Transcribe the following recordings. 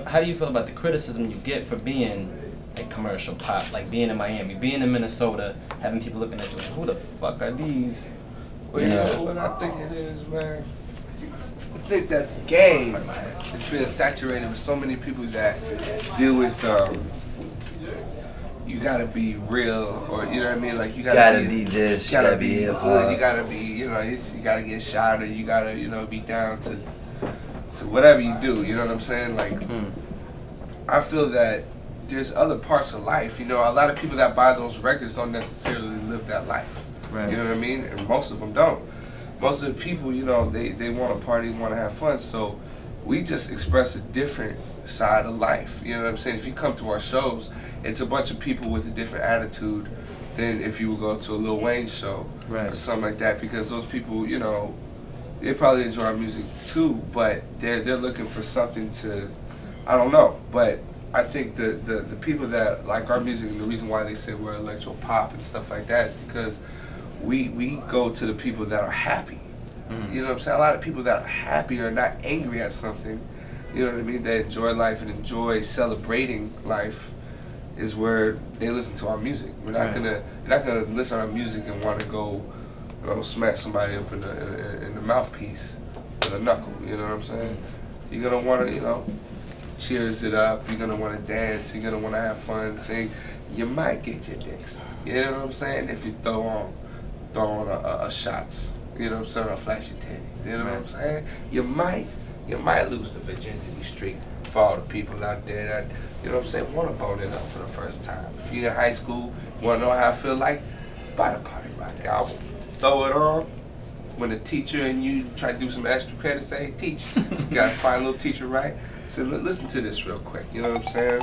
how do you feel about the criticism you get for being like commercial pop, like being in Miami, being in Minnesota, having people looking at you like, who the fuck are these? Well, you know what I think it is, man? I think that the game is being saturated with so many people that deal with, you gotta be real, or you know what I mean? Like you gotta be this, you gotta be hip hood, hop. you gotta be, you know, you gotta get shot, or you gotta, you know, be down to whatever you do. You know what I'm saying? Like, I feel that there's other parts of life. You know, a lot of people that buy those records don't necessarily live that life. Right. You know what I mean? And most of them don't. Most of the people, you know, they want to party, want to have fun. So we just express a different side of life. You know what I'm saying? If you come to our shows, it's a bunch of people with a different attitude than if you would go to a Lil Wayne show or something like that. Because those people, you know, they probably enjoy our music too, but they're looking for something to, I don't know. But I think the people that like our music, and the reason why they say we're electro pop and stuff like that is because we go to the people that are happy. You know what I'm saying? A lot of people that are happy are not angry at something. You know what I mean? They enjoy life and enjoy celebrating life is where they listen to our music. We're not you're not gonna listen to our music and want to go, you know, smack somebody up in the mouthpiece with a knuckle. You know what I'm saying? You're gonna want to, you know, cheers it up. You're gonna want to dance. You're gonna want to have fun, sing. You might get your dicks. You know what I'm saying? If you throw on a shots. You know what I'm saying? Or flash your titties. You know what I'm saying? You might lose the virginity streak for all the people out there that, you know what I'm saying, want to bone it up for the first time. If you're in high school, you want to know how I feel like, buy the Party Rock album. Throw it on. When the teacher and you try to do some extra credit, say, hey, teach. You got to find a little teacher, right? So listen to this real quick. You know what I'm saying?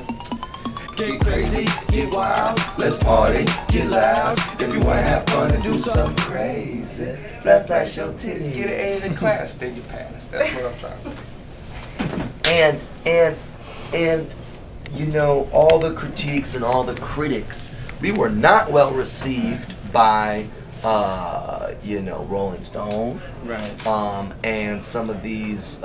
Get crazy, get wild, let's party, get loud. If you wanna have fun and do something crazy, flash your titties. Get an A in the class, then you pass. That's what I'm trying to say. And you know, all the critiques and all the critics, we were not well received by you know, Rolling Stone, and some of these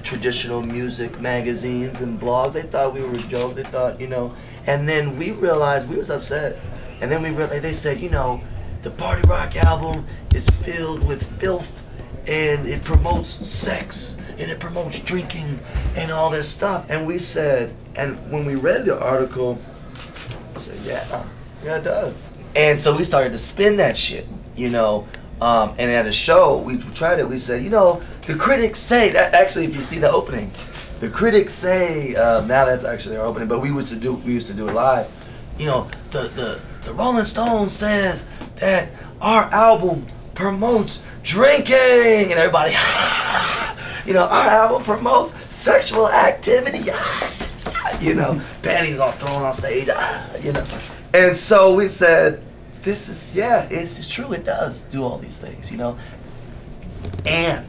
traditional music magazines and blogs. They thought we were a joke. They thought, you know, and then we realized we was upset. And then we realized, they said, you know, the Party Rock album is filled with filth, and it promotes sex, and it promotes drinking, and all this stuff. And we said, and when we read the article, I said, yeah, it does. And so we started to spin that shit, you know, and at a show, we tried it, we said, you know, the critics say, that actually, if you see the opening, the critics say, now that's actually our opening, but we used to do it live, you know, the Rolling Stone says that our album promotes drinking, and everybody, you know, our album promotes sexual activity, you know, panties are thrown on stage, you know. And so we said, this is, yeah, it's true, it does do all these things, you know. And,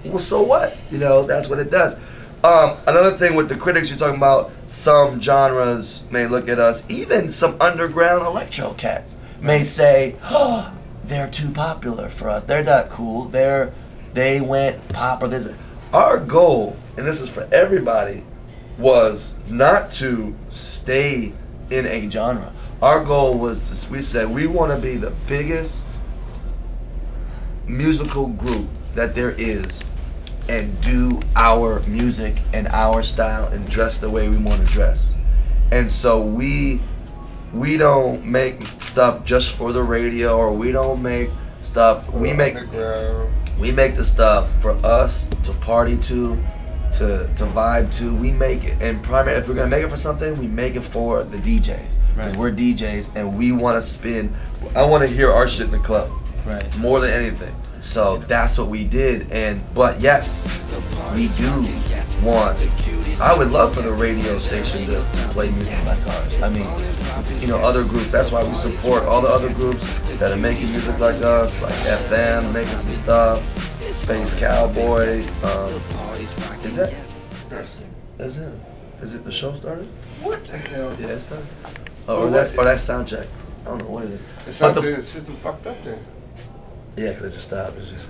well, so what? You know, that's what it does. Another thing with the critics, you're talking about, some genres may look at us, even some underground electro cats may say, oh, they're too popular for us. They're not cool. They went pop or this. Our goal, and this is for everybody, was not to stay in a genre. Our goal was to, we said, we want to be the biggest musical group that there is and do our music and our style and dress the way we want to dress. And so we don't make stuff just for the radio, or we don't make stuff, we make the stuff for us to party to vibe to. We make it, and primarily, if we're gonna make it for something, we make it for the DJs, because we're DJs and we want to spin. I want to hear our shit in the club, more than anything. So that's what we did. But yes, we do want, I would love for the radio station to play music like ours. I mean, you know, other groups, that's why we support all the other groups that are making music like us, like FM, making some stuff, Space Cowboy. Is it the show started? What the hell? Yeah, it started. Or that's sound check. I don't know what it is. It sounds like the system fucked up there. Yeah, because it just stopped. It's just,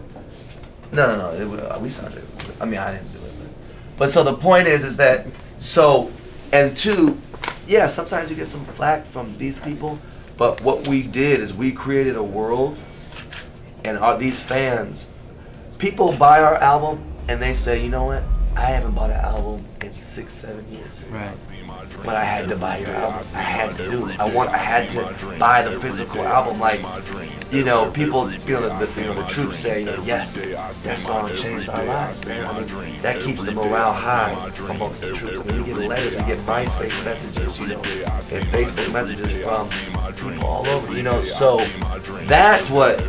No. We sounded. I mean, I didn't do it. But so the point is that and two, yeah, sometimes you get some flack from these people. But what we did is we created a world, and these fans, people buy our album and they say, you know what? I haven't bought an album in 6-7 years. Right. But I had to buy your album. I had to do it. I had to buy the physical album. Like, you know, people, the troops say, yes, that song changed our lives. I mean, that keeps the morale high amongst the troops. I mean, we get letters, we get MySpace messages, you know, and Facebook messages from people all over, you know. So that's what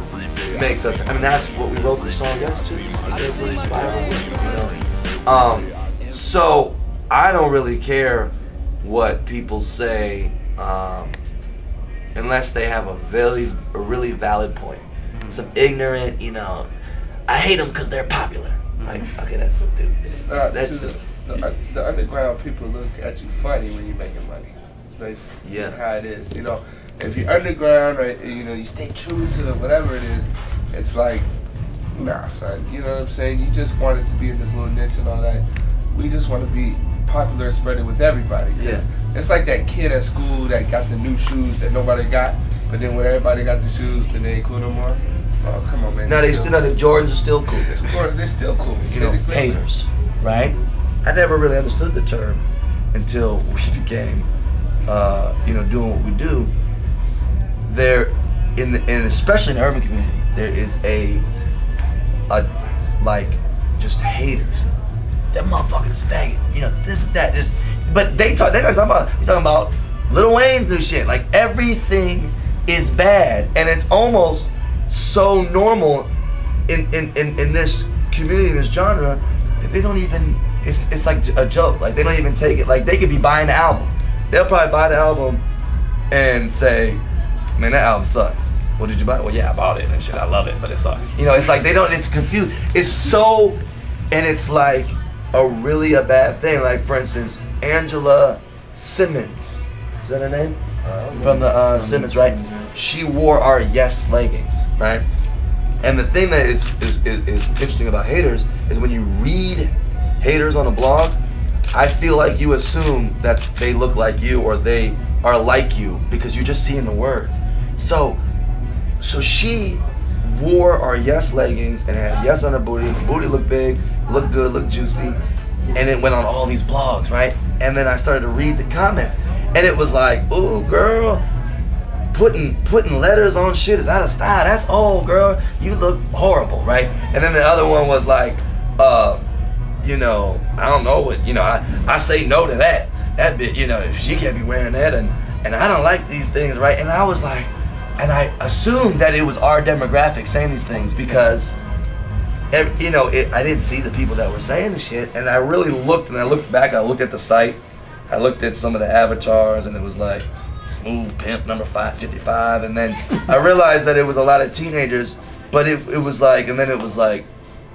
makes us. I mean, that's what we wrote the song yes to. So I don't really care what people say unless they have a really valid point. Some ignorant, you know, I hate them because they're popular. Like, okay, that's stupid. That's the underground people look at you funny when you're making money. It's basically how it is. You know, if you're underground or you know you stay true to whatever it is, it's like, nah, son. You know what I'm saying? You just wanted to be in this little niche and all that. We just want to be popular and spread it with everybody. Yeah. It's like that kid at school that got the new shoes that nobody got, but then when everybody got the shoes, then they ain't cool no more. Oh, come on, man. No, the Jordans are still cool. They're still cool. You know, haters, right? I never really understood the term until we became, you know, doing what we do. There, especially in the urban community, there is a like, just haters. Them motherfuckers is faggot, you know, this and that, just. But they're talking about Lil Wayne's new shit. Like, everything is bad, and it's almost so normal in this community, this genre, that they don't even. It's like a joke. Like, they don't even take it. Like, they could be buying the album. They'll probably buy the album and say, "Man, that album sucks." Well, did you buy it? Well, yeah, I bought it and shit. I love it, but it sucks. You know, it's like they don't. It's confused. It's so, and it's like a bad thing. Like, for instance, Angela Simmons, is that her name? From the Simmons, right? She wore our Yes leggings, right? And the thing that is interesting about haters is when you read haters on a blog, I feel like you assume that they look like you or they are like you because you're just seeing the words. So she wore our Yes leggings and had Yes on her booty. The booty looked big, looked good, looked juicy, and it went on all these blogs, right? And then I started to read the comments, and it was like, "Ooh, girl, putting letters on shit is out of style. That's old, girl. You look horrible," right? And then the other one was like, you know, I don't know what, you know, I say no to that. That bit, you know, she can't be wearing that, and I don't like these things, right? And I was like, and I assumed that it was our demographic saying these things because, you know, I didn't see the people that were saying the shit, and I really looked, and I looked back, I looked at the site, I looked at some of the avatars, and it was like, Smooth Pimp number 555, and then I realized that it was a lot of teenagers, but it was like, and then it was like,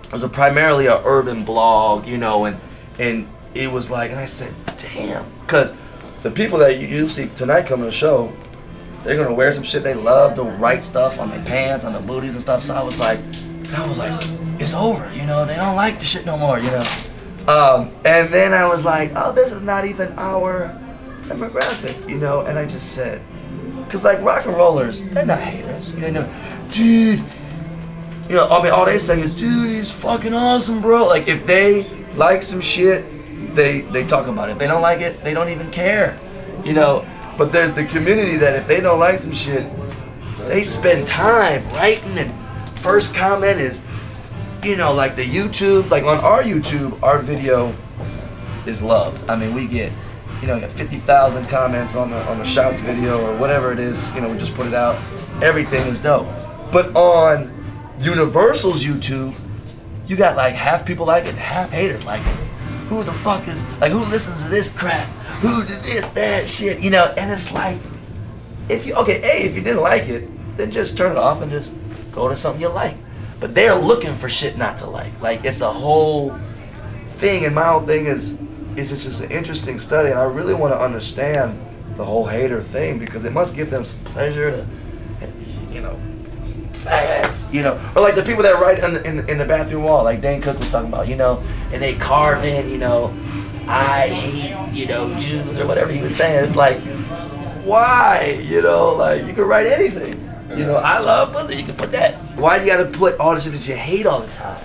it was primarily an urban blog, you know, and it was like, and I said, damn, because the people that you see tonight coming to the show, they're gonna wear some shit they love, to write stuff on their pants, on their booties and stuff. So I was like, it's over, you know, they don't like the shit no more, you know. And then I was like, oh, this is not even our demographic, you know. And I just said, cause like rock and rollers, they're not haters, you know, dude. You know, I mean, all they say is, dude, he's fucking awesome, bro. Like, if they like some shit, they talk about it. If they don't like it, they don't even care, you know. But there's the community that if they don't like some shit, they spend time writing, and first comment is, you know, like the YouTube, like on our YouTube, our video is loved. I mean, we get, you know, 50,000 comments on the Shots video or whatever it is, you know, we just put it out. Everything is dope. But on Universal's YouTube, you got like half people like it, half haters like it. Who the fuck is, like, who listens to this crap? Who did this, that shit, you know? And it's like, if you didn't like it, then just turn it off and just go to something you like. But they're looking for shit not to like. Like, it's a whole thing, and my whole thing is it's just an interesting study, and I really want to understand the whole hater thing because it must give them some pleasure to, you know, faggots. You know, or like the people that write in the bathroom wall, like Dane Cook was talking about, you know, and they carve in, you know, I hate, you know, Jews or whatever he was saying. It's like, why? You know, like you can write anything. You know, I love pussy. You can put that. Why do you gotta put all the shit that you hate all the time?